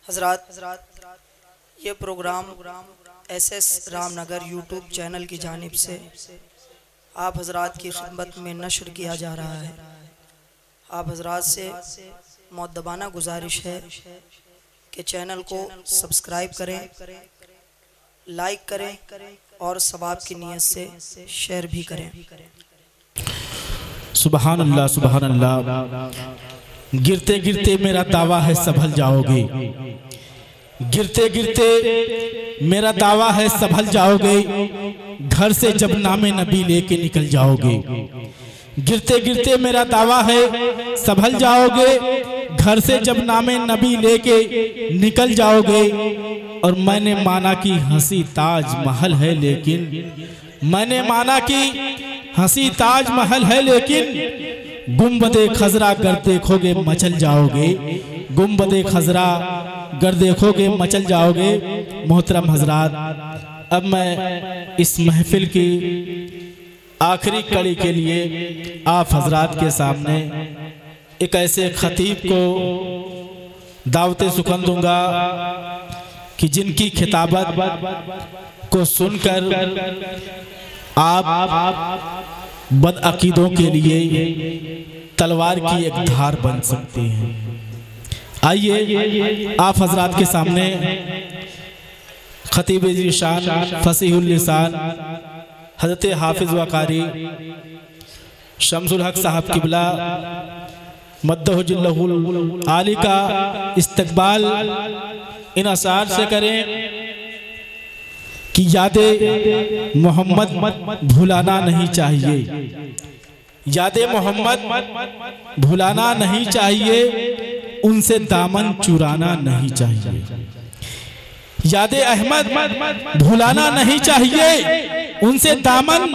हज़रात ये program SS Ramnagar YouTube channel की जानिब से आप हज़रात की खिदमत में नशर किया जा रहा है। आप हज़रात से मुअद्दबाना गुजारिश है कि चैनल को सब्सक्राइब करें, लाइक करें और सवाब की नीयत से शेयर भी करें। सुबहान अल्लाह सुबहान अल्लाह। गिरते गिरते मेरा दावा है संभल जाओगे, गिरते गिरते मेरा दावा है संभल जाओगे, घर से जब नामे नबी लेके निकल जाओगे। गिरते गिरते मेरा दावा है संभल जाओगे, घर से जब नामे नबी लेके निकल जाओगे। और मैंने माना कि हंसी ताज महल है लेकिन, मैंने माना कि हंसी ताज महल है लेकिन गुंबदे खजरा गर देखोगे मचल जाओगे, गुंबदे खजरा गर देखोगे मचल जाओगे। मोहतरम हजरात, अब मैं इस महफिल की आखिरी कड़ी के लिए आप हजरात के सामने एक ऐसे खतीब को दावते सुखन दूंगा कि जिनकी खिताबत को सुनकर आप बदअकीदों के लिए तलवार की एक धार बन सकते हैं। आइए आप हजरात के सामने खतीब ज़ीशान फसीहुल लिसान हज़रत हाफिज़ व कारी शम्सुल हक साहब किबला मद्दहुजुल्लाहुल आली का इस्तकबाल इन अशार से करें कि यादे मोहम्मद भुलाना नहीं चाहिए, यादे मोहम्मद भुलाना नहीं चाहिए, उनसे दामन चुराना नहीं चाहिए। यादे अहमद भुलाना नहीं चाहिए, उनसे दामन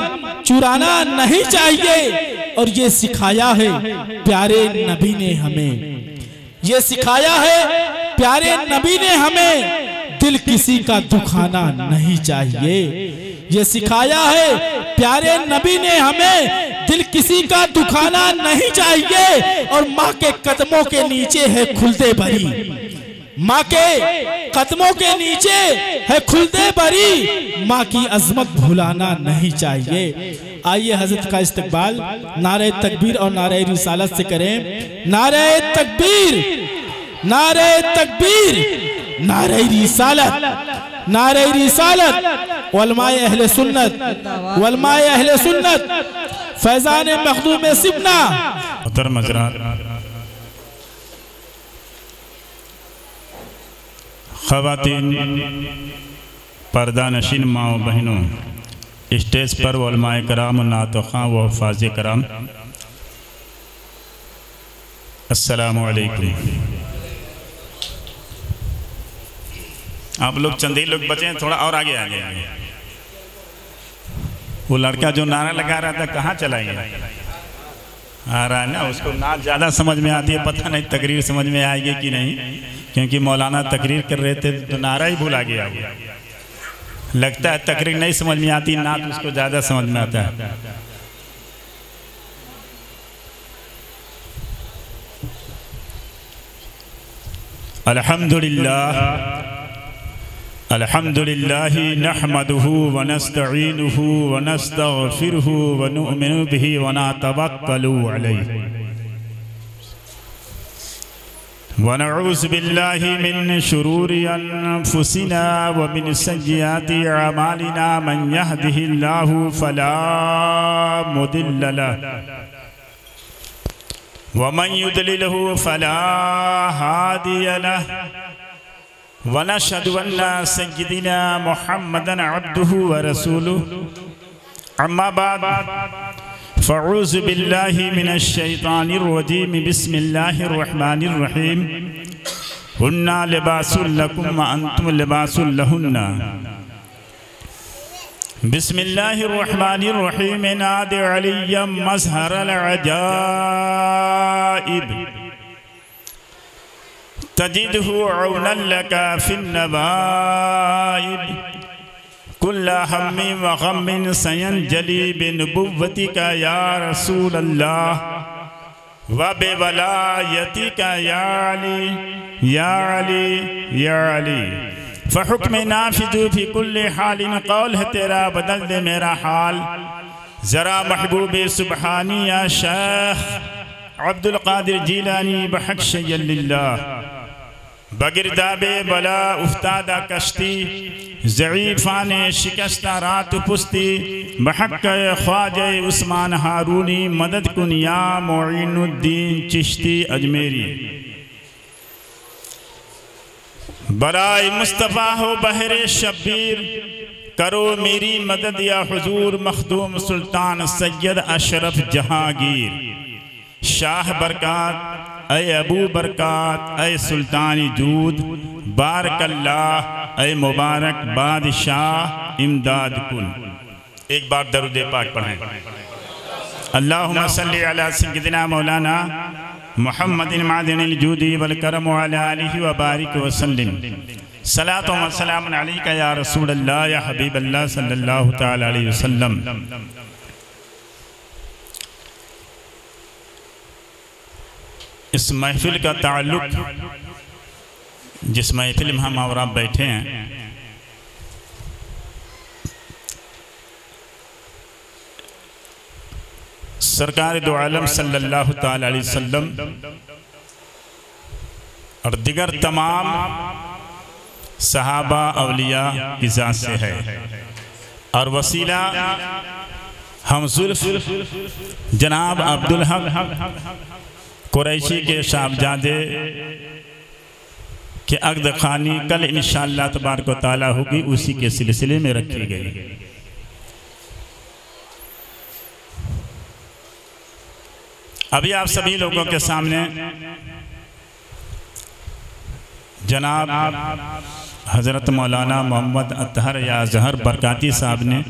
चुराना नहीं चाहिए। और ये सिखाया है प्यारे नबी ने हमें, ये सिखाया है प्यारे नबी ने हमें, दिल किसी का दुखाना नहीं चाहिए। ये सिखाया है प्यारे नबी ने हमें, दिल किसी का दुखाना नहीं चाहिए। और माँ के कदमों के नीचे है खुलदे बरी, माँ के कदमों के नीचे है खुलदे बरी, माँ की अजमत भुलाना नहीं चाहिए। आइए हजरत का इस्तकबाल नारे तकबीर और नारे रिसालत से करें। नारे तकबीर, नारे तकबीर, नारे रिसालत, नारे रिसालत। उलमाए अहले सुन्नत, उलमाए अहले सुन्नत, फैजान मखदूम सिबना। मोहतरम हज़रात, ख़वातीन, पर्दा नशीन माओ बहनों, स्टेज पर उलमाए कराम, नातो खां व हफ़ाज़े कराम, अस्सलामु अलैकुम। आप लोग चंद ही लोग बचे, थोड़ा और आगे आ गए। वो लड़का जो नारा लगा रहा था कहाँ चला गया? आ रहा है ना, उसको नाच ज़्यादा समझ में आती है, पता नहीं तकरीर समझ में आएगी कि नहीं, क्योंकि मौलाना तकरीर कर रहे थे तो नारा ही भुला गया। लगता है तकरीर नहीं समझ में आती, नाच उसको ज़्यादा समझ में आता है। अल्हम्दुलिल्लाह, अल्हम्दुलिल्लाहि नहमदुहु व नस्तईनुहु व नस्तगफिरुहु व नु'मिनु बिही व नतवक्कलु अलैहि व नऊज़ु बिल्लाहि मिन शुरूरि अनफुसिना व मिन सय्यिआति अमालिना। मन यहदिहिल्लाहु फला मुदिल्ल लहु व मन युद्लिलहु फला हादिय लहु। व नशहदु अन्ना सय्यिदना मुहम्मदन अब्दुहु व रसूलुहु। अम्मा बाद, फ़अऊज़ु बिल्लाहि मिनश शैतानिर रजीम। बिस्मिल्लाहिर रहमानिर रहीम। हुन्ना लिबासुल लकुम व अंतुम लिबासुल लहुन्ना। बिस्मिल्लाहिर रहमानिर रहीम। नादि अलिय्यम मज़हरल अजाइब तजिदहु औनन लका फिन्नवाइब। कुल्ला हम्मिन व गम्मिन सयंजली बिनुबुव्वतिका या रसूल अल्लाह व बेवलायती का या अली या अली या अली फ़हुक्म नाफिज़ु फ़ी कुल्ली हालिन कौल है तेरा बदल दे मेरा हाल ज़रा महबूब सुबहानी या शेख अब्दुल कादिर जीलानी बहक शय्यल्लिल्लाह बगिरदाबे बला उफ्तादा कश्ती ज़ईफ़ान शिकस्ता रात पुस्ती बहक ख्वाजा उस्मान हारूनी मदद कुन या मोइनुद्दीन चिश्ती अजमेरी बराए मुस्तफ़ा हो बहरे शब्बीर करो मेरी मदद या हुजूर मखदूम सुल्तान सैयद अशरफ जहांगीर शाह बरकात ऐ अबू बरकात ऐ सुल्तानी जूद बारकल्लाह ऐ मुबारक बादशाह इमदाद कुन। एक बार दरूद पाक पढ़ें। अल्लाहुम्मा सल्ली अला सय्यदिना मौलाना मुहम्मदिन मादिनिल जूदी वल करम व अला आलिहि व बारिक व सल्लिम सलातो व सलामुन अलैका या रसूल अल्लाह या हबीब अल्लाह सल्लल्लाहु तआला अलैहि वसल्लम। इस महफिल का ताल्लुक, जिस महफिल में हम और आप बैठे हैं, सरकार दो आलम सल्लल्लाहु तआला अलैहि वसल्लम और दिगर तमाम सहाबा अवलिया की ज़ात से है और वसीला हम जुल्फ़ जनाब अब्दुल हक कुरैशी के साहबजादे के अक़द ख़ानी कल इंशाअल्लाह तबारक व तआला होगी, उसी के सिलसिले में रखी गई। अभी आप सभी लोगों के सामने जनाब हज़रत मौलाना मोहम्मद अतहर या ज़हर बरकाती साहब ने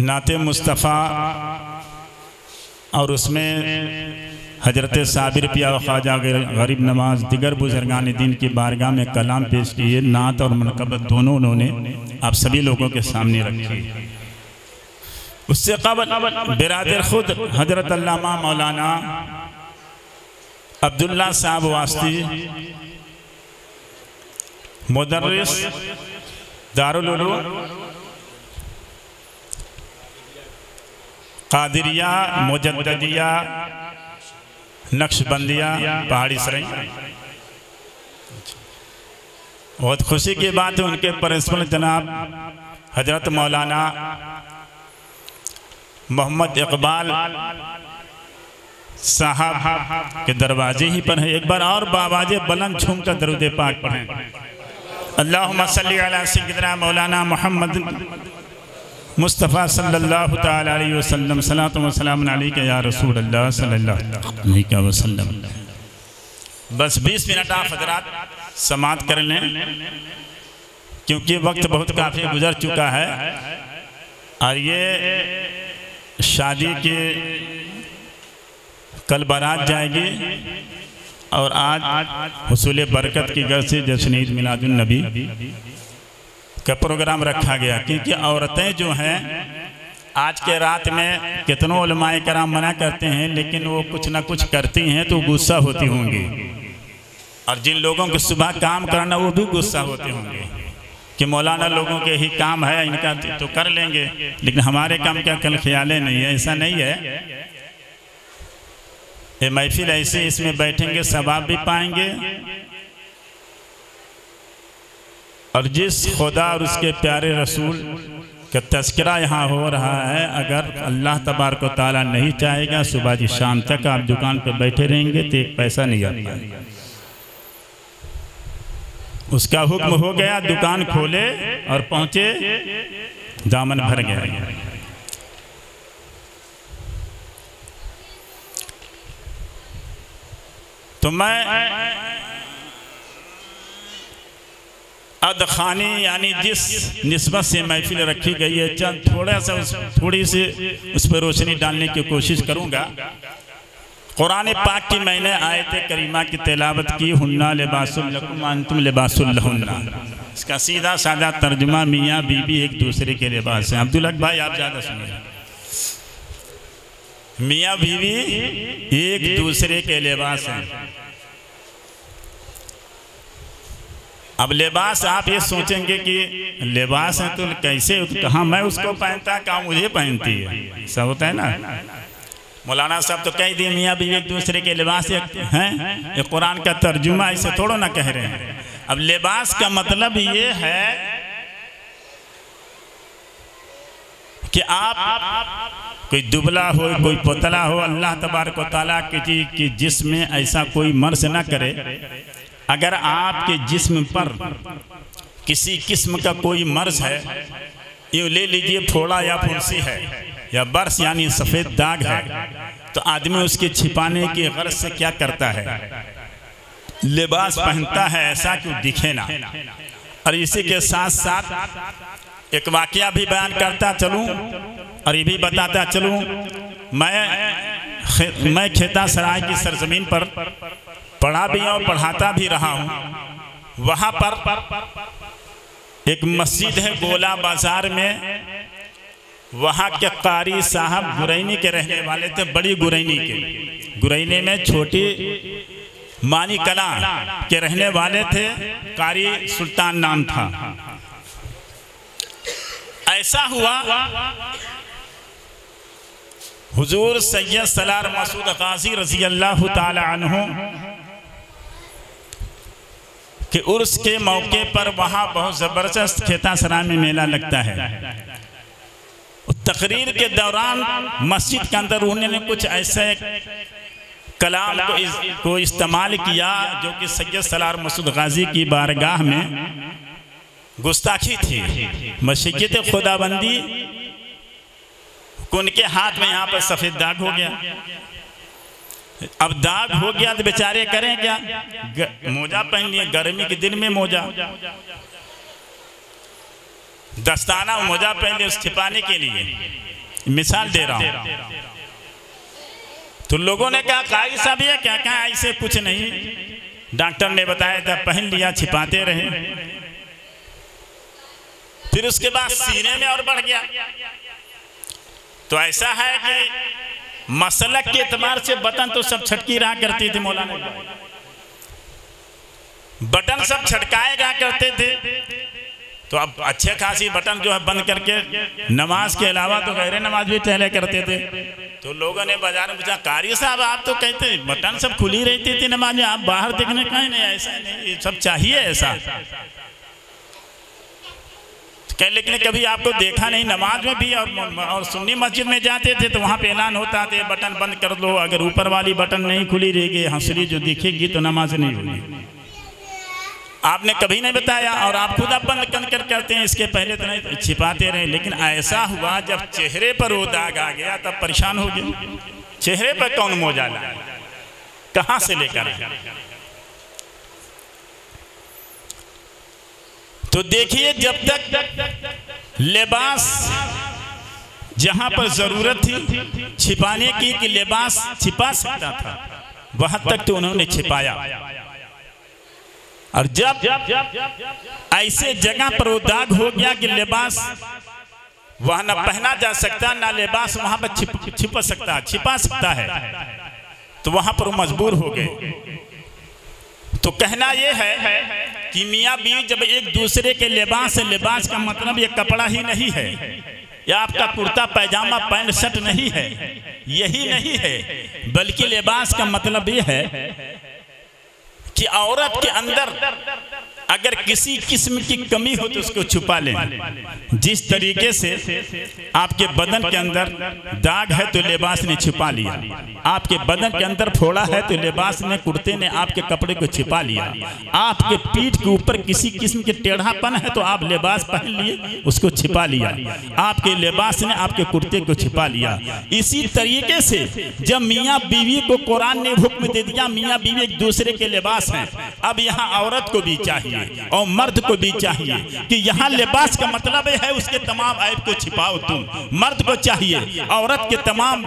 नाते मुस्तफ़ा और उसमें हज़रत साबिर पिया ख्वाजा गरीब नवाज दिगर बुजुर्गान दीन की बारगाह में कलाम पेश किए। नात और मनक़बत दोनों उन्होंने आप सभी लोगों के सामने रखी। उससे क़बल बिरादर खुद हज़रत अल्लामा मौलाना अब्दुल्ला साहब वास्ती मुदर्रिस दारुल उलूम कादिरिया मुजद्दिदिया नक्शबंदिया पहाड़ी सराय, बहुत खुशी की बात है उनके प्रिंसिपल जनाब हजरत मौलाना मोहम्मद इकबाल साहब के दरवाजे ही पर है। एक बार और बाबाजे बुलंद झूम कर दरूद पाक पढ़ें। अल्लाहुम्मा सल्ली अला सय्यिदिना मौलाना मोहम्मद मुस्तफ़ा सल्लल्लाहु तआला अलैहि वसल्लम सलातो व सलामुन अलैका या रसूल अल्लाह सल्लल्लाहु अलैहि वसल्लम। बस 20 मिनट आप हजरात समात कर लें, क्योंकि वक्त बहुत काफ़ी गुजर चुका है और ये शादी के कल बारात जाएगी और आज हुसूल बरकत की घर से जश्न ईद मिलादुन नबी का प्रोग्राम रखा गया। क्योंकि औरतें जो हैं आज के रात में कितनों उलमाए कराम मना करते हैं, लेकिन वो कुछ ना कुछ करती हैं तो गुस्सा होती होंगी, और जिन लोगों को सुबह काम करना वो भी गुस्सा होते होंगे कि मौलाना लोगों के ही काम है, इनका तो कर लेंगे, लेकिन हमारे काम का कल ख्याल नहीं है। ऐसा नहीं है, ये महफिल ऐसे इसमें बैठेंगे सवाब भी पाएंगे, और जिस खुदा और उसके प्यारे रसूल का तज़किरा यहाँ हो रहा है, अगर अल्लाह तबारक व तआला नहीं चाहेगा सुबह की शाम तक आप दुकान पर बैठे रहेंगे तो एक पैसा नहीं आता। उसका हुक्म हो गया, दुकान खोले और पहुँचे, दामन भर गया। तो मैं अदखानी यानी जिस निस्बत से महफिल रखी गई है, चंद थोड़ी सी उस पर रोशनी डालने की कोशिश करूंगा। कुरान पाक की मैंने आयत करीमा की तिलावत की, हुन्ना लिबासुल लकुम अंतुम लिबासुल लहुन्ना। इसका सीधा साधा तर्जुमा मियाँ बीबी एक दूसरे के लिबास हैं। अब्दुल हक भाई आप ज़्यादा सुनिए। मियाँ बीवी एक दूसरे के लिबास हैं। अब लिबास आप ये सोचेंगे कि लिबास है तो कैसे, कहाँ मैं उसको पहनता, कहाँ मुझे पहनती है, सब होता है ना। मौलाना साहब तो कह दिए मियाँ बीवी एक दूसरे के लिबास हैं, ये कुरान का तर्जुमा, ऐसे थोड़ा ना कह रहे हैं। अब लिबास का मतलब ये है कि आप कोई दुबला हो, कोई पतला हो, अल्लाह तबारक व तआला की जिस्म में ऐसा कोई मर्ज ना करे। अगर आपके जिस्म पर किसी किस्म का कोई मर्ज है, यूँ ले लीजिए फोड़ा या फुंसी है या बर्स यानी सफ़ेद दाग है, तो आदमी उसके छिपाने की गर्ज से क्या करता है, लिबास पहनता है ऐसा कि दिखे ना। और इसी के साथ साथ एक वाकया भी बयान करता चलूँ और ये भी बताता चलूँ। मैं खेता सराय की सरजमीन पर पढ़ा भी और पढ़ाता भी रहा हूँ। वहाँ पर एक मस्जिद है गोला बाजार में, वहाँ के कारी साहब गुरैनी के रहने वाले थे, बड़ी गुरैनी के, गुरैनी में छोटी मानी कला के रहने वाले थे, कारी सुल्तान नाम था। ऐसा हुआ हुजूर सैयद सलार मसूद गाजी रजी अल्लाह ताला अन्हु कि उर्स के मौके पर वहाँ बहुत ज़बरदस्त खेता सराय में मेला लगता है। तकरीर के दौरान मस्जिद के अंदर उन्होंने कुछ ऐसे कलाम को इस्तेमाल किया जो कि सैयद सलार मसूद गाजी की बारगाह में गुस्ताखी थी। मशक्क़त खुदाबंदी उनके हाथ में यहाँ पर सफ़ेद दाग हो गया। अब दाग हो गया तो बेचारे करें क्या, मोजा पहन लिए, गर्मी के दिन में मोजा, दस्ताना मोजा पहन लिए उस छिपाने के लिए, मिसाल दे रहा हूँ। तो लोगों ने कहा कारी साहब ये क्या, कहा ऐसे कुछ नहीं, डॉक्टर ने बताया था, पहन लिया, छिपाते रहे। फिर उसके बाद सीने में और बढ़ गया। तो ऐसा है कि मसलक के एतबार से बटन तो सब छटकी रहा करती थी, मौलाना बटन सब छटकाए रहा करते थे। तो अब अच्छे खासी बटन जो है बंद करके नमाज के अलावा तो गैर नमाज भी टहले करते थे। तो लोगों ने बाजार में पूछा कारी साहब आप तो कहते बटन सब खुली रहती थी नमाज में, आप बाहर दिखने कहीं नहीं, ऐसा नहीं, सब चाहिए ऐसा। लेकिन कभी आपको देखा नहीं, नमाज में भी और सुन्नी मस्जिद में जाते थे तो वहाँ पे ऐलान होता था बटन बंद कर दो, अगर ऊपर वाली बटन नहीं खुली रहेगी, हंसली जो दिखेगी तो नमाज नहीं होगी। आपने कभी नहीं बताया और आप खुद आप बंद कर करते हैं, इसके पहले तो नहीं छिपाते रहे। लेकिन ऐसा हुआ जब चेहरे पर वो दाग आ गया तब परेशान हो गए। चेहरे पर कौन मोजा लाया, कहाँ से लेकर आया? तो देखिए जब तक लिबास जहां पर जरूरत थी छिपाने की कि लिबास छिपा सकता था, वहां तक तो उन्होंने छिपाया। और जब ऐसे जगह पर वो दाग हो गया कि लिबास वहां न पहना जा सकता, ना लिबास वहां पर छिपा सकता है, तो वहां पर वो मजबूर हो गए। तो कहना यह है कि मियाँ बीवी जब एक दूसरे के लिबास से, लिबास का मतलब ये कपड़ा ही नहीं है, या आपका कुर्ता पैजामा पैंट शर्ट नहीं है, यही नहीं है, बल्कि लिबास का मतलब ये है कि औरत के अंदर अगर किसी किस्म की कमी हो तो उसको छुपा लें। जिस तरीके से आपके बदन के अंदर दाग है तो लिबास ने छुपा लिया, आपके बदन के अंदर फोड़ा है तो लिबास ने, कुर्ते ने आपके कपड़े को छिपा लिया, आपके पीठ के ऊपर किसी किस्म के टेढ़ापन है तो आप लिबास पहन लिए, उसको छिपा लिया, आपके लिबास ने आपके कुर्ते को छिपा लिया। इसी तरीके से जब मियाँ बीवी को कुरान ने हुक्म दे दिया मियाँ बीवी एक दूसरे के लिबास हैं, अब यहाँ औरत को भी चाहिए चाहिए और मर्द को भी चाहिए कि यहाँ लिबास का मतलब है उसके तमाम ऐब को छिपाओ। तुम मर्द को चाहिए औरत के तमाम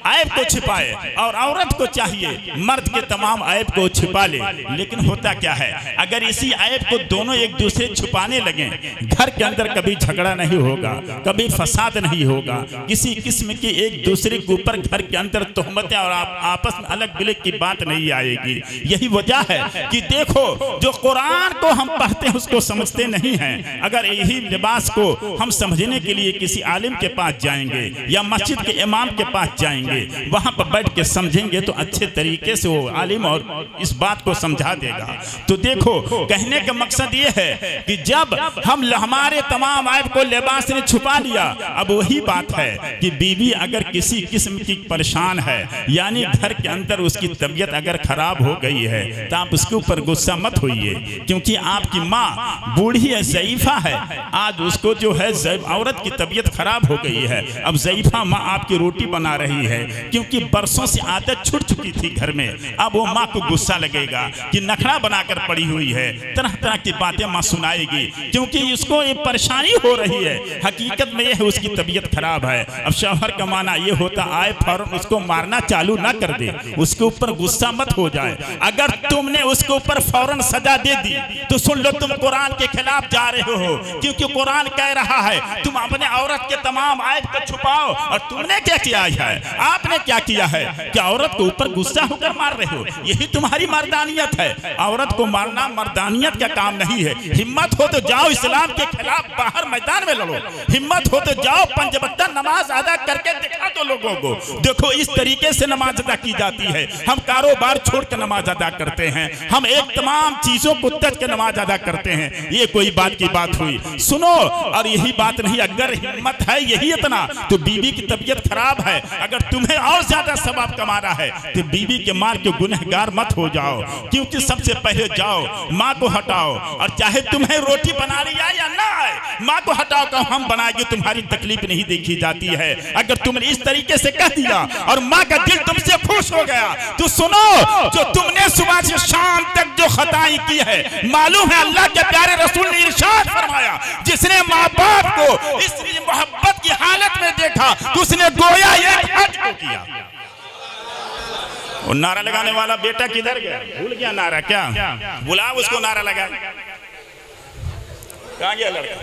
ऐब को छिपाए और औरत को चाहिए मर्द के तमाम ऐब को छिपा ले। लेकिन होता क्या है, अगर इसी ऐब को दोनों एक दूसरे छुपाने लगे, घर के अंदर कभी झगड़ा नहीं होगा, कभी फसाद नहीं होगा, किसी किस्म की एक दूसरे के ऊपर घर के अंदर तोहमतें और आपस में अलग बिलग की बात नहीं आएगी। यही वजह है कि देखो जो कुरान को हम पढ़ते हैं उसको समझते नहीं हैं। अगर यही लिबास को हम समझने के लिए किसी आलिम के पास जाएंगे या मस्जिद के इमाम के पास जाएंगे, वहां पर बैठ के समझेंगे तो अच्छे तरीके से वो आलिम और इस बात को समझा देगा। तो देखो कहने का मकसद ये है कि जब हम हमारे तमाम ऐब को लिबास ने छुपा लिया, अब वही बात है कि बीवी अगर किसी किस्म की परेशान है, यानी घर के अंदर उसकी तबीयत अगर खराब हो गई है, तो आप उसके ऊपर गुस्सा मत होइए, क्योंकि आपकी माँ बूढ़ी है, ज़ईफा है, आज उसको जो है औरत की तबीयत खराब हो गई है। अब ज़ईफा माँ आपकी रोटी बना रही है, क्योंकि बरसों से आदत छूट चुकी थी घर में। अब वो माँ को गुस्सा लगेगा कि नखरा बनाकर पड़ी हुई है, तरह तरह की बातें माँ सुनाएगी, क्योंकि इसको ये परेशानी हो रही है। हकीकत में ये है उसकी तबीयत खराब है। अब शौहर का माना ये होता आए फौरन उसको मारना चालू ना कर दे, उसके ऊपर गुस्सा मत हो जाए। अगर तुमने उसके ऊपर फौरन सजा दे दी तो सुन लो तुम कुरान के खिलाफ जा रहे हो, क्योंकि कुरान कह रहा है तुम अपने औरत के तमाम ऐब को छुपाओ। और तुमने क्या किया है, आपने क्या किया है कि औरत के ऊपर गुस्सा होकर मार रहे हो। यही तुम्हारी मर्दानियत है। औरत को मारना मर्दानियत का काम नहीं है। हिम्मत हो तो जाओ इस्लाम के खिलाफ बाहर मैदान में लड़ो, हिम्मत हो तो जाओ पंज वक्त नमाज अदा करके दिखा दो लोगों को। देखो इस तरीके से नमाज अदा की जाती है। हम कारोबार छोड़ के नमाज अदा करते हैं, हम एक तमाम चीजों को त्याग के नमाज अदा करते हैं। ये कोई बात की बात हुई? सुनो, और यही बात नहीं, अगर हिम्मत है यही इतना तो बीवी की तबीयत खराब है, अगर तुम्हें और ज्यादा सवाब कमाना है तो बीवी के मार के गुनहगार मत हो जाओ, क्योंकि सबसे पहले जाओ माँ को हटाओ। और चाहे तुम्हें रोटी बना रही है या ना आए, माँ को हटाओ का हम बनाएंगे, तुम्हारी तकलीफ नहीं देखी जाती है। अगर तुमने इस तरीके से कह दिया और माँ का दिल तुमसे खुश हो गया तो सुनो, जो तुमने सुबह से शाम तक जो खताएं की है, मालूम है अल्लाह के प्यारे रसूल ने इरशाद फरमाया, जिसने माँ बाप को इस मोहब्बत की हालत में देखा तो उसने गोया एक हज को किया। और नारा लगाने वाला बेटा किधर गया? भूल गया नारा? क्या बुला उसको, नारा लगा। कहाँ गया लड़का?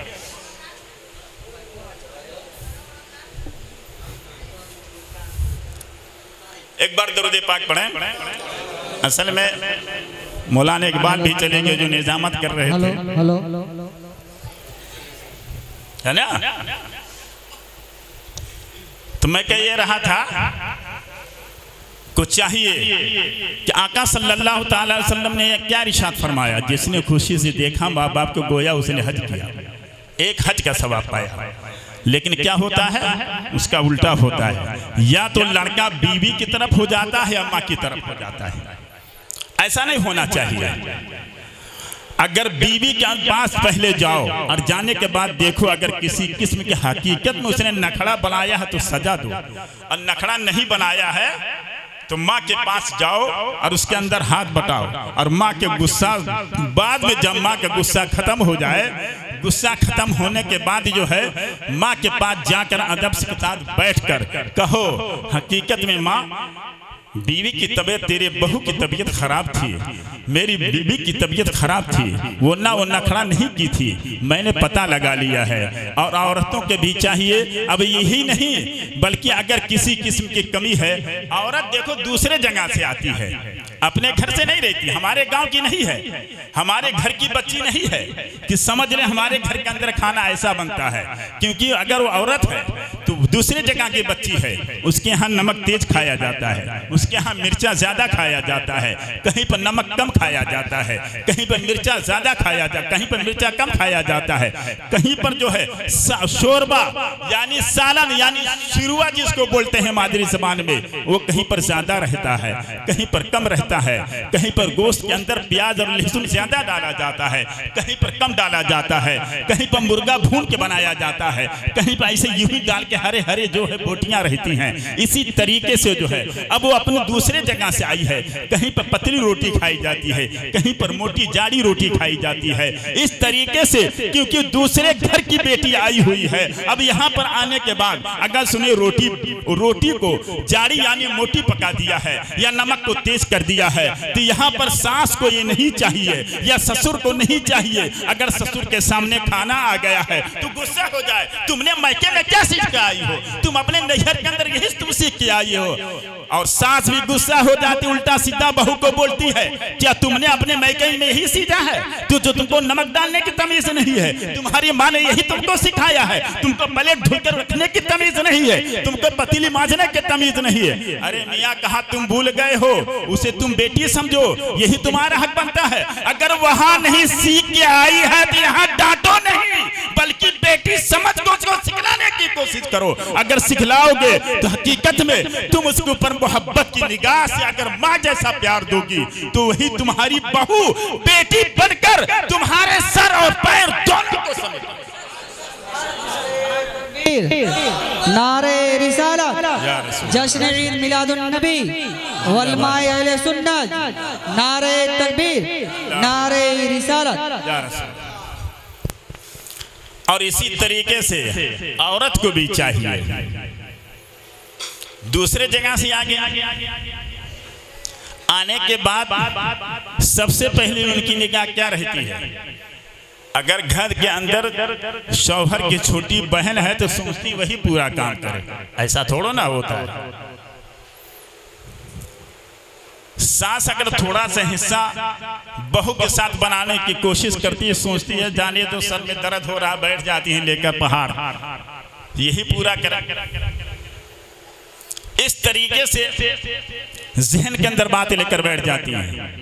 एक बार दरूद पाक पढ़ें। असल में मौलाना इकबाल भी चले गए जो निजामत कर रहे थे, है ना? तो मैं कह ये रहा था कुछ चाहिए कि आका सल्लल्लाहु ताला अलैहि वसल्लम ने क्या इरशाद फरमाया, जिसने खुशी से देखा माँ बाप को गोया उसने हज किया, एक हज का सवाब पाया। लेकिन क्या होता है, उसका उल्टा होता है, या तो लड़का बीवी की तरफ हो जाता है या माँ की तरफ हो जाता है। ऐसा नहीं होना चाहिए। अगर बीवी के पास पहले जाओ और जाने के बाद देखो अगर किसी किस्म की हकीकत में उसने नखड़ा बनाया है तो सजा दो, और नखड़ा नहीं बनाया है तो माँ के पास जाओ और उसके अंदर हाथ बटाओ। और माँ के गुस्सा बाद में, जब माँ का गुस्सा खत्म हो जाए, गुस्सा खत्म होने के बाद जो है माँ के पास जाकर अदब से साथ बैठकर कहो, हकीकत में माँ बीवी की तबीयत, तेरे बहू की तबीयत खराब थी, मेरी बीवी की तबीयत खराब थी, वो नखड़ा नहीं की थी, मैंने पता लगा लिया है। और औरतों के भी चाहिए, अब यही नहीं बल्कि अगर किसी किस्म की कमी है, औरत देखो दूसरे जगह से आती है, अपने घर से नहीं रहती, हमारे गांव की नहीं है, हमारे घर की बच्ची नहीं है कि समझ लें हमारे घर के अंदर खाना ऐसा बनता है। क्योंकि अगर वो औरत है तो दूसरे जगह की बच्ची है, उसके यहाँ नमक तेज खाया जाता है, उसके यहाँ मिर्चा ज्यादा खाया जाता है, कहीं पर नमक कम खाया जाता है, कहीं पर मिर्चा ज्यादा खाया जाता है, कहीं पर मिर्चा कम खाया जाता है, कहीं पर जो है शोरबा यानी सालन यानी शिरुआ जिसको बोलते हैं मादरी जबान में, वो कहीं पर ज्यादा रहता है, कहीं पर कम रहता है, कहीं पर गोश्त के अंदर प्याज और लहसुन ज्यादा डाला जाता है, कहीं पर कम डाला जाता है, कहीं पर मुर्गा भून के बनाया जाता है, कहीं पर ऐसे यूं ही डाल के हरे हरे जो है बोटियां रहती हैं, इसी तरीके से जो है अब वो अपने दूसरे जगह से आई है। कहीं पर पतली रोटी खाई जाती है, कहीं पर मोटी जाड़ी रोटी खाई जाती है। इस तरीके से क्योंकि दूसरे घर की बेटी आई हुई है, अब यहाँ पर आने के बाद अगर सुने रोटी को जाड़ी यानी मोटी पका दिया है या नमक को तेज कर दिया है, तो यहाँ पर सास को ये नहीं चाहिए या ससुर को नहीं चाहिए। अगर ससुर के सामने खाना आ गया है तो गुस्सा हो जाए, तुमने मायके में क्या सीख के आई हो, तुम अपने नैहर के अंदर यही तुम सीख के आई हो। और सास भी गुस्सा हो जाती, उल्टा सीधा बहू को बोलती है, क्या तुमने अपने मायके में यही सीखा है, तो जो तुमको नमक डालने की तमीज नहीं है, तुम्हारी माँ ने यही तुमको सिखाया है, तुमको प्लेट धुलकर रखने की तमीज नहीं है, तुमको पतीली मांजने की तमीज नहीं है। अरे मियाँ कहाँ तुम भूल गए हो, उसे तुम बेटी समझो, यही तुम्हारा हक बनता है। अगर वहां नहीं सीख के आई है तो यहाँ डांटो नहीं, बल्कि बेटी समझ को उसको सिखलाने की कोशिश करो। अगर सिखलाओगे तो हकीकत में तुम उसके ऊपर मोहब्बत की निगाह से अगर माँ जैसा प्यार दोगी तो वही तुम्हारी बहू बेटी बनकर तुम्हारे सर और पैर दोनों को समेटेगी। नारे रिसालत, जश्न ईद मिलादुन नबी वलमाए अहले सुन्नत, नारे तकबीर, नारे रिसालत। और इसी तरीके से औरत को भी चाहिए दूसरे जगह से आगे आने के बाद सबसे पहले उनकी निगाह क्या रहती है। अगर घर के अंदर शौहर की छोटी बहन है तो सोचती वही पूरा काम करे, ऐसा थोड़ा ना होता है। सास अगर थोड़ा सा हिस्सा बहू के साथ बनाने की कोशिश करती है, सोचती है जाने तो सर में दर्द हो रहा, बैठ जाती है लेकर पहाड़, यही पूरा करा। इस तरीके से जहन के अंदर बातें लेकर बैठ जाती हैं।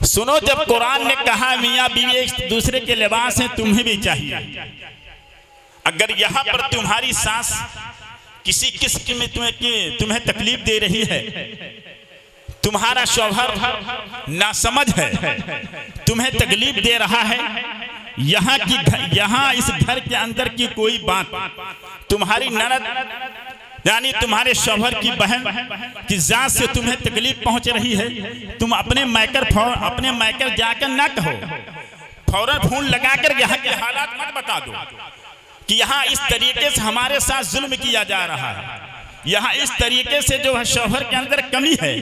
सुनो, जब कुरान ने कहा मियाँ बीवी एक दूसरे के लिबास हैं, तुम्हें भी चाहिए। अगर यहाँ पर तुम्हारी सास किसी किस्म में तुम्हें तकलीफ दे रही है, तुम्हारा शौहर नासमझ है, तुम्हें तकलीफ दे रहा है, यहाँ इस घर के अंदर की कोई बात तुम्हारी ननद यानी तुम्हारे शौहर की बहन की जात से तुम्हें तकलीफ पहुंच रही है, तुम अपने मैकर जाकर ना कहो, फौरन फोन लगाकर यहाँ के हालात मत बता दो कि यहाँ इस तरीके से हमारे साथ जुल्म किया जा रहा है, यहाँ इस तरीके से जो है शौहर के अंदर कमी है।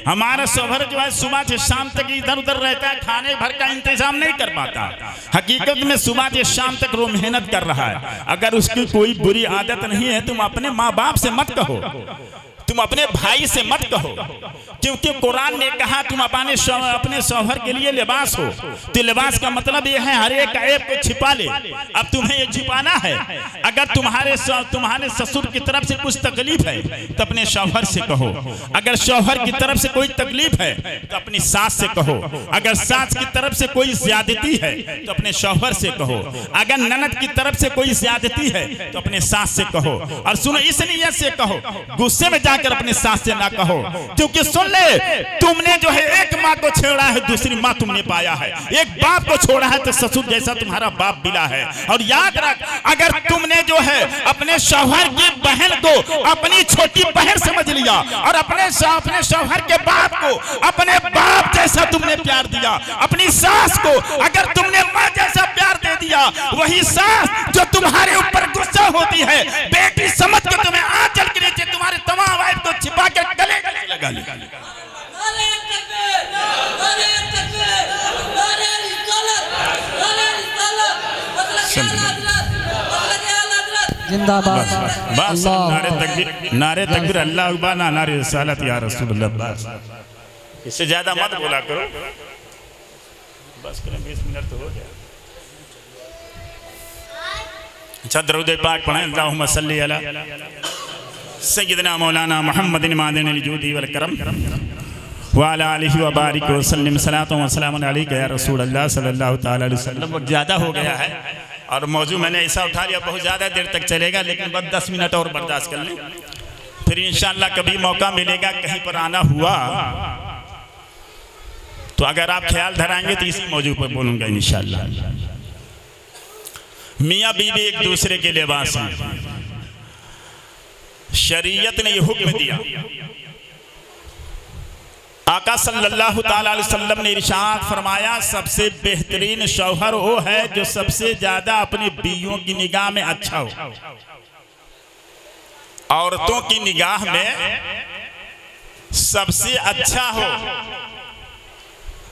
हमारा शौहर जो है सुबह से शाम तक इधर उधर रहता है, खाने भर का इंतजाम नहीं कर पाता। हकीकत में सुबह से शाम तक वो मेहनत कर रहा है। अगर उसकी कोई बुरी आदत नहीं है, तुम अपने माँ बाप से मत कहो, तुम अपने भाई से मत कहो, क्योंकि कुरान ने कहा तुम अपने शौहर के लिए लिबास हो। तो लिबास का मतलब यह है हर एक ऐब को छिपा ले। अब तुम्हें ये छिपाना है। अगर तुम्हारे ससुर की तरफ से कुछ तकलीफ है तो अपने शौहर से कहो, अगर शौहर की तरफ से कोई तकलीफ है तो अपनी सास से कहो, अगर सास की तरफ से कोई ज्यादती है तो अपने शौहर से कहो, अगर ननद की तरफ से कोई ज्यादती है तो अपने सास से कहो। और सुनो, इस नियत से कहो, गुस्से में जाकर अपने सास से ना कहो, क्योंकि सुन ले, तुमने जो है एक माँ को छेड़ा है, दूसरी माँ तुमने पाया है, एक बाप को छोड़ा है तो ससुर जैसा तुम्हारा बाप मिला है। और याद रख, अगर तुमने जो है अपने शौहर की बहन को अपनी छोटी बहन समझ लिया और अपने शौहर के बाप को अपने बाप जैसा तुमने प्यार दिया, अपनी सास को अगर तुमने माँ जैसा प्यार दे दिया, वही सास जो तुम्हारे ऊपर गुस्सा होती है, बेटी समझ के तुम्हें आंचल के नीचे तुम्हारे तमाम वाइफ को छिपा कर गले लगा ले। जिंदाबाद, नारे तकबीर, अल्लाह अकबर, नारे रिसालत या रसूलुल्लाह। बस इससे ज्यादा मत बोला करो, बस करें 20 मिनट तो हो गया। अच्छा, दरूद पाक पढ़ें। अल्लाहुम्मा सल्ली अला सय्यदना मौलाना मुहम्मदिन मादिनिल जूदी वल करम व अला आलिहि व बारिक व सल्लिम सलातो व सलामुन अलैका या रसूल अल्लाह सल्लल्लाहु तआला अलैहि वसल्लम। वक्त ज़्यादा हो गया है और मौजू मैंने ऐसा उठा लिया, बहुत ज़्यादा देर तक चलेगा, लेकिन बस 10 मिनट और बर्दाश्त कर लें, फिर इंशाअल्लाह कभी मौका मिलेगा, कहीं पर आना हुआ तो अगर आप ख्याल धराएंगे तो इसी मौजू पर बोलूँगा इंशाअल्लाह। मियाँ बीवी एक दूसरे के लिबास हैं, शरीयत ने ये हुक्म दिया। आका सल्लल्लाहु ताला अलैहि वसल्लम ने इरशाद फरमाया, सबसे बेहतरीन शौहर वो है जो सबसे ज्यादा अपनी बीवियों की निगाह में अच्छा हो। औरतों की निगाह में सबसे अच्छा हो,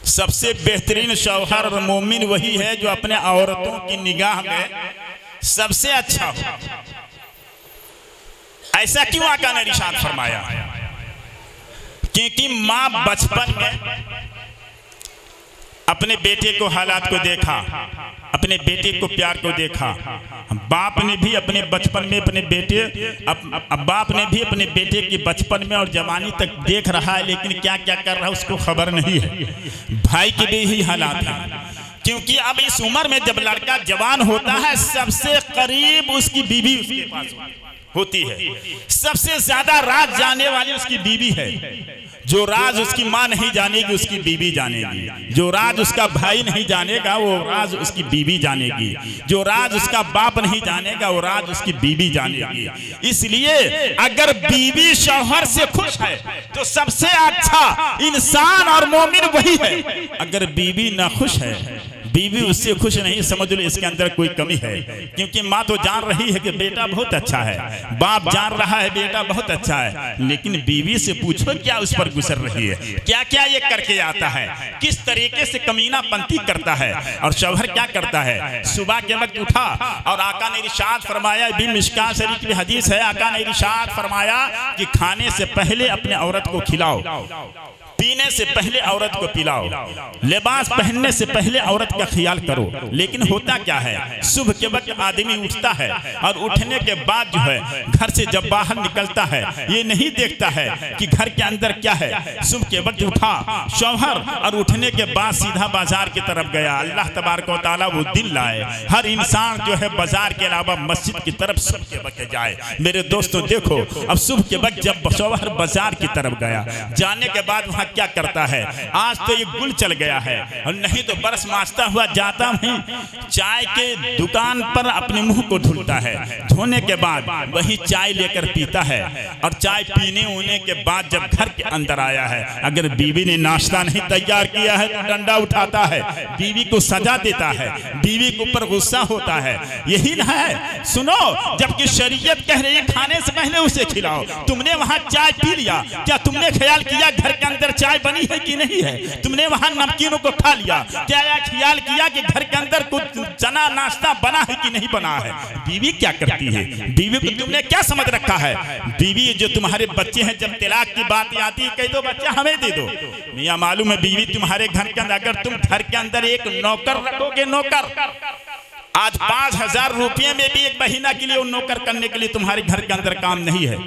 सबसे बेहतरीन शौहर और मोमिन वही है जो अपने औरतों की निगाह में सबसे अच्छा हो। ऐसा क्यों आका ने इरशाद फरमाया? क्योंकि माँ बचपन में अपने बेटे को हालात को देखा, अपने बेटे को प्यार को देखा। बाप ने भी अपने बचपन में अपने बेटे बाप ने भी अपने बेटे की बचपन में और जवानी तक देख रहा है, लेकिन क्या क्या कर रहा है उसको खबर नहीं है। भाई के भी यही हालात है, क्योंकि अब इस उम्र में जब लड़का जवान होता है सबसे करीब उसकी बीवी उसके पास होती है, सबसे ज्यादा राज जाने वाली उसकी बीवी है। जो राज उसकी माँ नहीं जानेगी उसकी बीवी जानेगी, जो राज उसका भाई नहीं जानेगा वो राज उसकी बीवी जानेगी, जो राज उसका बाप नहीं जानेगा वो राज उसकी बीवी जानेगी। इसलिए अगर बीवी शौहर से खुश है तो सबसे अच्छा इंसान और मोमिन वही है। अगर बीवी ना खुश है, बीवी उससे खुश नहीं, समझ लो इसके अंदर कोई कमी है। क्योंकि माँ तो जान रही है कि बेटा बहुत अच्छा है, बाप जान रहा है बेटा बहुत अच्छा है, लेकिन बीवी से पूछो क्या उस पर गुजर रही है, क्या क्या ये करके आता है, किस तरीके से कमीनापंती करता है। और शौहर क्या करता है, सुबह के वक्त उठा और आका ने इरशाद फरमाया, भी मिशकात शरीफ की हदीस है, आका ने इरशाद फरमाया कि खाने से पहले अपने औरत को खिलाओ, पीने से पहले औरत को पिलाओ, लिबास पहनने से पहले औरत का ख्याल करो। लेकिन होता क्या है, सुबह के वक्त आदमी उठता है और उठने के बाद जो है घर से जब बाहर निकलता है ये नहीं देखता है कि घर के अंदर क्या है। सुबह के वक्त उठा शौहर और उठने के बाद सीधा बाजार की तरफ गया। अल्लाह तबारक व तआला वो दिन लाए, हर इंसान जो है बाजार के अलावा मस्जिद की तरफ सुबह के वक्त जाए। मेरे दोस्तों देखो, अब सुबह के वक्त जब शौहर बाजार की तरफ गया, जाने के बाद वहाँ क्या करता है, आज तो ये गुल चल गया है और नहीं तो बरस माचता हुआ जाता है चाय के दुकान पर अपने मुंह को धुलता है, धोने के बाद वही चाय लेकर पीता है। और चाय पीने होने के बाद जब घर के अंदर आया है, अगर बीवी ने नाश्ता नहीं तैयार किया है तो डंडा उठाता है, बीवी को सजा देता है, बीवी के ऊपर गुस्सा होता है। यही ना है, सुनो, जबकि शरीयत कह रही है खाने से पहले उसे खिलाओ, तुमने वहां चाय पी लिया, क्या तुमने ख्याल किया घर के अंदर चाय बनी है कि नहीं है? तुमने वहां नमकीनों को खा लिया, क्या यह ख्याल किया कि घर के अंदर कुछ चना नाश्ता बना है कि नहीं बना है? बीवी क्या करती है, बीवी को तुमने क्या समझ रखा है? बीवी जो तुम्हारे बच्चे हैं, जब तलाक की बात आती है कह दो बच्चा हमें दे दो, मियां मालूम है बीवी तुम्हारे घर के अंदर, अगर तुम घर के अंदर एक नौकर रखोगे, नौकर आज 5,000 रुपये में भी एक महीना के लिए वो नौकर करने के लिए तुम्हारे घर के अंदर काम नहीं है,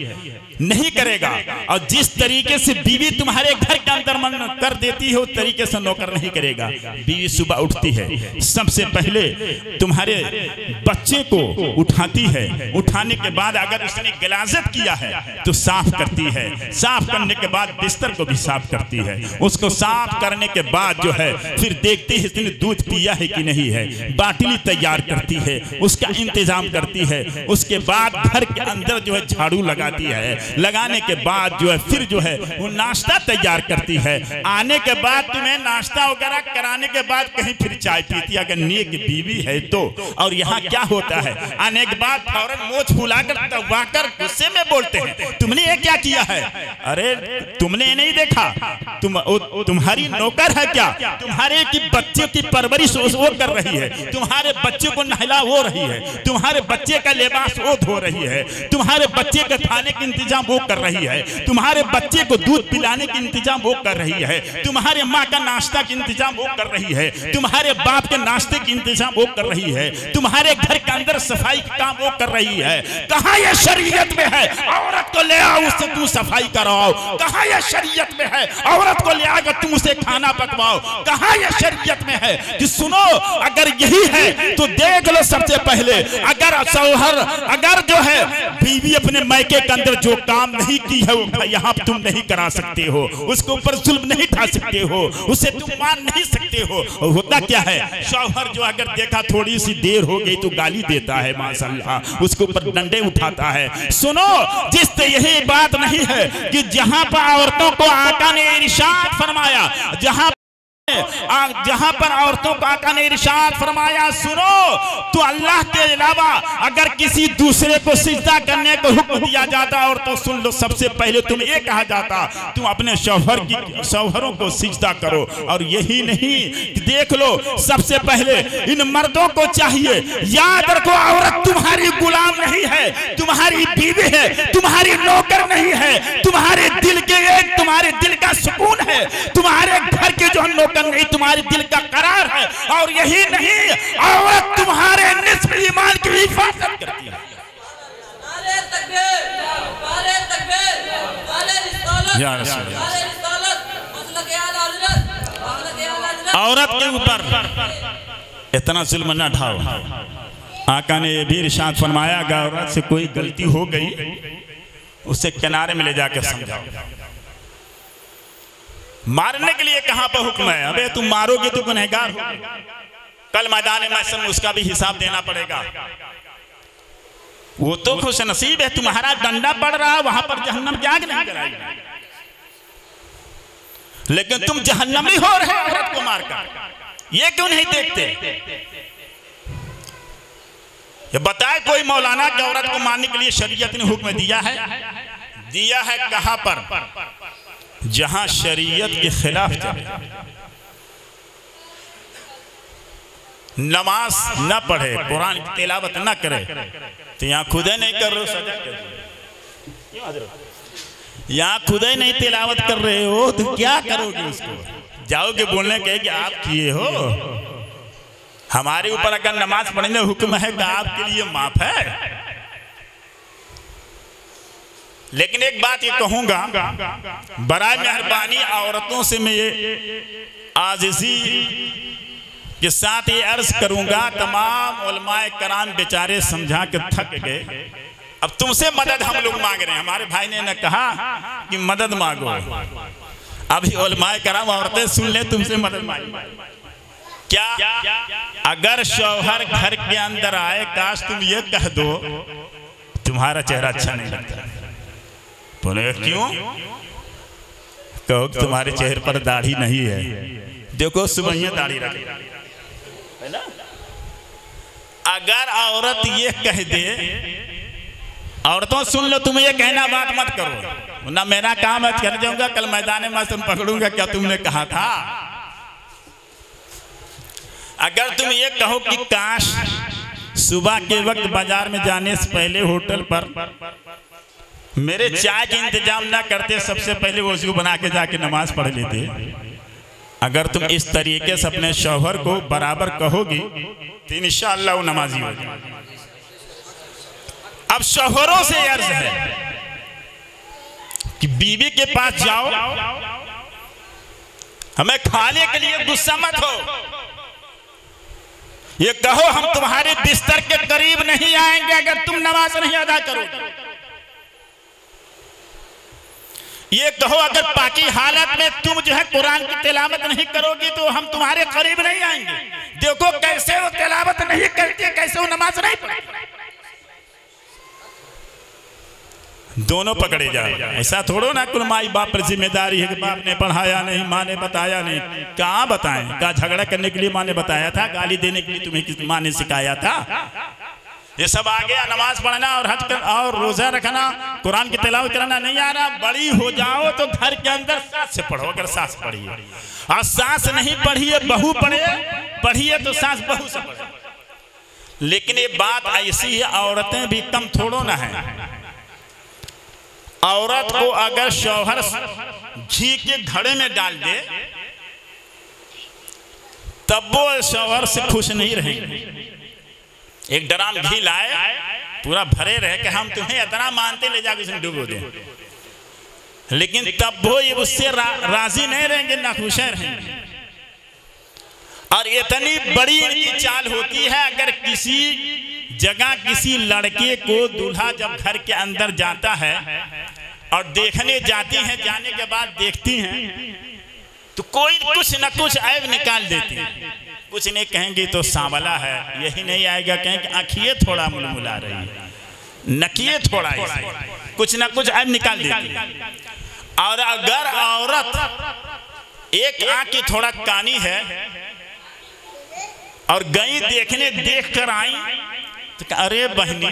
नहीं करेगा। और जिस तरीके से बीवी तुम्हारे घर के अंदर मन कर देती है उस तरीके से नौकर नहीं करेगा। बीवी सुबह उठती है, सबसे पहले तुम्हारे बच्चे को उठाती है, उठाने के बाद अगर उसने गिलाजत किया है तो साफ करती है, साफ करने के बाद बिस्तर को भी साफ करती है, उसको साफ करने के बाद जो है फिर देखती है इसने दूध पिया है कि नहीं है, बाटली तैयार करती है, उसका इंतजाम करती है, उसके बाद घर के अंदर जो है झाड़ू लगाती है, लगाने के बाद जो है फिर जो है वो नाश्ता तैयार करती है। आने के बाद तुम्हें नाश्ता वगैरह कराने के बाद कहीं फिर चाय पीती है, अगर नेक बीवी है तो। और यहाँ क्या होता है, आने के बाद फौरन मोछ फुलाकर दबाकर गुस्से में बोलते हैं तुमने ये क्या किया है? अरे तुमने नहीं देखा, तुम्हारी नौकर है क्या? तुम्हारे की बच्चे की परवरिश वो कर रही है, तुम्हारे बच्चे को नहला वो रही है, तुम्हारे बच्चे का लिबास वो धो रही है, तुम्हारे बच्चे का खाने का इंतजाम वो कर रही है, तुम्हारे बच्चे को दूध पिलाने का इंतजाम वो कर रही है, तुम्हारे माँ का नाश्ता का इंतजाम वो कर रही है, तुम्हारे बाप के नाश्ते का इंतजाम वो कर रही है, तुम्हारे घर के अंदर सफाई का काम वो कर रही है। कहाँ ये शरीयत में है औरत को ले आओ उससे तू सफाई करवाओ? कहाँ ये शरीयत में है औरत को ले आकर तुम उसे खाना पकवाओ? कहाँ ये शरीयत में है कि सुनो, अगर यही है तो देख लो सबसे पहले, अगर शौहर अगर जो है बीवी अपने मायके के अंदर जो काम नहीं की है वो यहाँ तुम नहीं करा सकते हो, उसके ऊपर जुल्म नहीं ढा सकते हो, उसे तुम मान नहीं सकते हो। और होता क्या है, शौहर जो अगर देखा थोड़ी सी देर हो गई तो गाली देता है, माशाअल्लाह उसके ऊपर डंडे उठाता है। सुनो, जिस यही बात नहीं है कि जहां पर औरतों को आका ने इरशाद फरमाया, जहां पर औरतों का आका ने इरशाद फरमाया, सुनो तो अल्लाह के अलावा अगर किसी दूसरे को सिजदा करने को हुक्म दिया जाता और तो सुन लो, सबसे पहले तुम ये कहा जाता तुम अपने शौहरों को सिजदा करो। और यही नहीं, देख लो सबसे पहले इन मर्दों को चाहिए, याद रखो औरत तुम्हारी गुलाम नहीं है, तुम्हारी बीवी है, तुम्हारी नौकर नहीं है, तुम्हारे दिल के एक तुम्हारे दिल का सुकून है, तुम्हारे घर के जो नौकर नहीं, तुम्हारे दिल का करार है। और यही नहीं, औरत तुम्हारे निस्फ ईमान की हिफाजत करती है। औरत के ऊपर इतना जुल्म न ढाओ। आका ने भी इरशाद फरमाया, अगर औरत से कोई गलती हो गई उसे किनारे में ले जाकर समझाओ। मारने के लिए कहां पर हुक्म है? अबे तुम मारोगे तो गुनहगार हो, कल मैदान महशर में उसका भी हिसाब देना पड़ेगा। वो तो खुश नसीब है, तुम्हारा डंडा पड़ रहा, वहां पर जहन्नम की आग नहीं जलाएगी, लेकिन तुम जहन्नमी हो रहे औरत को मारकर। ये क्यों नहीं देखते? ये बताए कोई मौलाना कि औरत को मारने के लिए शरीयत ने हुक्म दिया है? दिया है कहां पर? जहां शरीयत के खिलाफ चले, नमाज न पढ़े, कुरान की तिलावत न करे, तो यहाँ खुदे नहीं कर रहे हो, यहाँ खुदे नहीं तिलावत कर रहे हो तो क्या करोगे? उसको जाओगे बोलने कहे कि आप किए हो, हमारे ऊपर अगर नमाज पढ़ने हुक्म है तो आपके लिए माफ है। लेकिन एक बात ये कहूंगा, बराए मेहरबानी औरतों से मैं ये आजिज़ी के साथ ये अर्ज करूंगा, तमाम उलमाए कराम बेचारे समझा के थक गए, अब तुमसे मदद हम लोग मांग रहे हैं। हमारे भाई ने न कहा कि मदद मांगो, अभी उलमाए कराम औरतें सुन ले तुमसे मदद मांगी। क्या अगर शौहर घर के अंदर आए, काश तुम ये कह दो तुम्हारा चेहरा अच्छा नहीं लगता, बोले क्यों? कहो तुम्हारे चेहरे पर दाढ़ी नहीं है, देखो सुबह दाढ़ी रखी है ना। अगर औरत ये कह दे, औरतों सुन लो, तुम ये कहना बात मत करो, ना मेरा काम है, कर जाऊंगा कल मैदान में तुम पकड़ूंगा, क्या तुमने कहा था? अगर तुम ये कहो कि काश सुबह के वक्त बाजार में जाने से पहले होटल पर मेरे चाय के इंतजाम ना करते, सबसे पहले वजू बना के जाके नमाज पढ़ लेते, अगर तुम इस तरीके से अपने शौहर को बराबर कहोगी तो इंशाअल्लाह वो नमाजी होगी। अब शौहरों से अर्ज है कि बीवी के पास जाओ, हमें खाने के लिए गुस्सा मत हो, ये कहो हम तुम्हारे बिस्तर के करीब नहीं आएंगे अगर तुम नमाज नहीं अदा करोगे। ये कहो अगर पाकी हालत में तुम जो है कुरान की तिलावत नहीं करोगी तो हम तुम्हारे करीब नहीं आएंगे। देखो कैसे वो तिलावत नहीं करती, कैसे वो नमाज नहीं पढ़ती, दोनों पकड़े जाए। ऐसा थोड़ो ना कुल माई बाप पर जिम्मेदारी है कि बाप ने पढ़ाया नहीं, माँ ने बताया नहीं। कहाँ बताएं? कहाँ झगड़ा करने के लिए माँ ने बताया था? गाली देने के लिए तुम्हें किस माँ ने सिखाया था? ये सब आ गया, नमाज पढ़ना और हज कर और रोजा रखना, कुरान की तिलावत करना नहीं आ रहा। बड़ी हो जाओ तो घर के अंदर सास से पढ़ो, अगर सास पढ़ी है, और सास नहीं पढ़ी है बहू पढ़ी है तो सास बहू से पढ़े। लेकिन ये बात ऐसी है, औरतें भी कम थोड़ो ना है। औरत को अगर शौहर घी के घड़े में डाल दे तब वो शौहर से खुश नहीं रहेंगे। एक ड्राम घी लाए पूरा भरे रहे कि हम तुम्हें इतना मानते, ले जाकर इसमें डुबो दे, लेकिन तब वो ये उससे राजी नहीं रहेंगे, ना खुश रहेंगे। और इतनी बड़ी इनकी चाल होती है, अगर किसी जगह किसी लड़के को दूल्हा जब घर के अंदर जाता है और देखने जाती हैं, जाने के बाद देखती हैं तो कोई कुछ न कुछ ऐब निकाल देती है। कुछ नहीं कहेंगे तो सांवला है, यही नहीं आएगा कहेंगे आँखिए थोड़ा मुलमुला रही है, नकिए थोड़ा, कुछ न कुछ ऐब निकाल देती है। और अगर औरत एक आँख की थोड़ा कानी है और गई देखने, देख कर आई तो अरे बहनी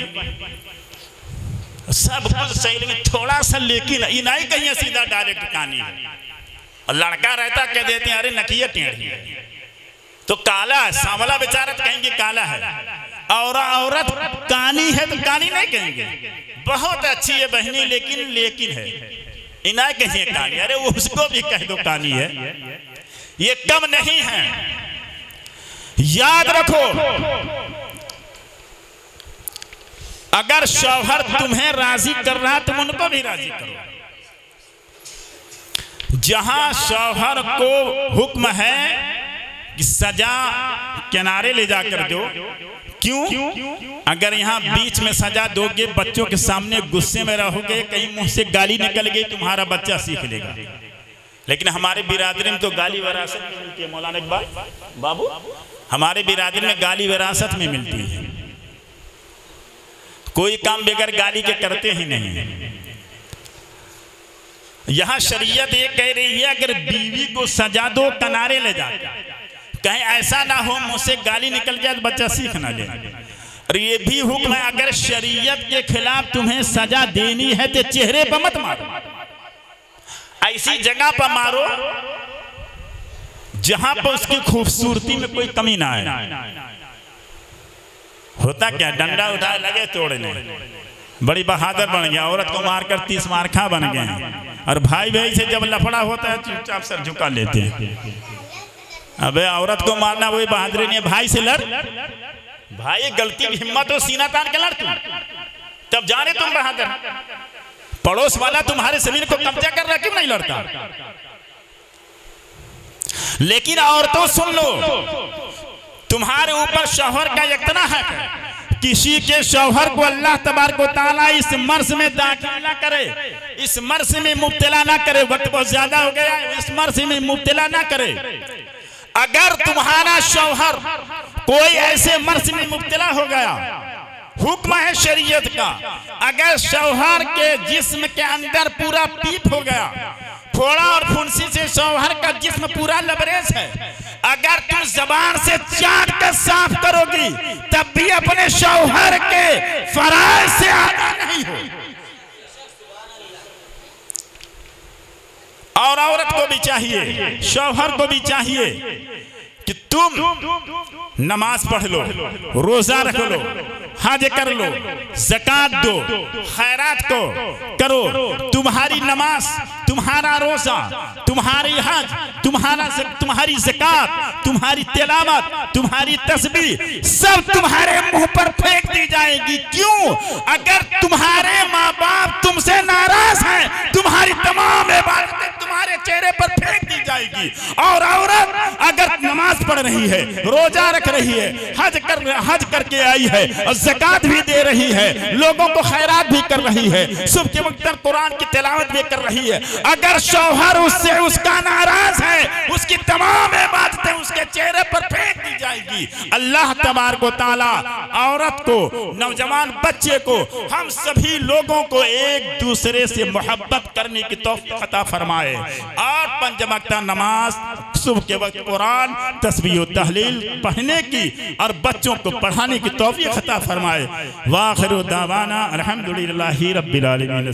सब कुछ सही लेकिन थोड़ा सा, लेकिन ये नहीं कहीं सीधा डायरेक्ट कानी है। और लड़का रहता कह देते हैं अरे नकिया टेढ़ी है, तो काला है, सांवला बेचारा कहेंगे काला है। और औरत कानी है तो कानी नहीं कहेंगे, बहुत अच्छी है बहनी लेकिन है, इन्हें कहिए कानी, अरे उसको भी कह दो कानी है, ये कम नहीं है। याद रखो, अगर शौहर तुम्हें राजी कर रहा तुम उनको भी राजी करो। जहां शौहर को हुक्म है कि सजा किनारे ले जाकर दो, क्यों? अगर यहाँ बीच में सजा दोगे बच्चों के सामने गुस्से में रहोगे, कहीं मुंह से गाली निकल गई तुम्हारा बच्चा सीख लेगा। लेकिन हमारे बिरादरी में तो गाली विरासत में मिलती है। मौलाना इकबाल बाबू, हमारे बिरादरी में गाली विरासत में मिलती है, कोई काम बगैर गाली के करते ही नहीं। यहां शरीयत ये कह रही है अगर बीवी को सजा दो किनारे ले जाओ, कहीं ऐसा ना हो मुंह से गाली निकल जाए तो बच्चा सीख ना ले। और ये भी हुक्म है अगर शरीयत के खिलाफ तुम्हें सजा देनी है तो चेहरे पर मत मारो, ऐसी जगह पर मारो जहां पर उसकी खूबसूरती में कोई कमी ना आए। होता क्या, डंडा उठाए लगे तोड़ने, बड़ी बहादुर बन गया, औरत को मारकर 30 मारखा बन गए हैं। और भाई भाई से जब लफड़ा होता है चुपचाप सर झुका लेते हैं। अबे औरत को मारना वही बहादुरी नहीं है, भाई से लड़, भाई गलती की हिम्मत हो सीना तान के लड़ तुम, तब जाने तुम बहादुर। पड़ोस वाला तुम्हारे जमीन को कब्जा कर रहा, क्यों नहीं लड़ता? लेकिन औरतों सुन लो, तुम्हारे ऊपर शौहर का इतना हक है, किसी के शौहर को अल्लाह तबारक व तआला इस मर्ज में दाखिल ना करे, इस मर्ज में मुब्तला ना करे। वक्त बहुत ज्यादा हो गया, इस मर्ज में मुब्तला ना करे। अगर तुम्हारा शौहर कोई ऐसे मर्ज में मुब्तला हो गया, हुक्म है शरीयत का, अगर शौहर के जिस्म के अंदर पूरा पीप हो गया, फोड़ा और फुंसी से शौहर का जिस्म पूरा लबरेज है, अगर तुम जबान से चाट कर साफ करोगी तब भी अपने शौहर के फराइज से आगा नहीं हो। और औरत को भी चाहिए, शौहर को भी चाहिए कि तुम नमाज पढ़ लो, रोजा रख लो, हज कर लो, ज़कात दो, खैरात को करो। तुम्हारी नमाज, तुम्हारा रोजा, तुम्हारी हज, तुम्हारी ज़कात, तुम्हारी तिलावत, तुम्हारी तस्बीह सब तुम्हारे मुंह पर फेंक दी जाएगी। क्यों? अगर तुम्हारे माँ बाप तुमसे नाराज हैं, तुम्हारी तमाम इबादतें तुम्हारे चेहरे पर फेंक दी जाएगी। और औरत अगर नमाज पढ़ रही है, रोजा रख रही है, हज करके आई है और ज़कात भी दे रही है, लोगों को खैरात भी कर रही है, सुबह के वक्त कुरान की तिलावत भी कर रही है, अगर शौहर उससे उसका नाराज है, उसकी तमाम इबादतें उसके चेहरे पर फेंक दी जाएगी। अल्लाह तबारक व तआला औरत को, नौजवान बच्चे को, हम सभी लोगों को एक दूसरे से मोहब्बत करने की तौफीक अता फरमाए और 5 वक्त नमाज, सुबह के वक्त कुरान, तस्बीह और तहलील पढ़ने की और बच्चों को पढ़ाने की तौफीक अता फरमाए। वाखिरु दावाना अल्हम्दुलिल्लाहि रब्बिल आलमीन।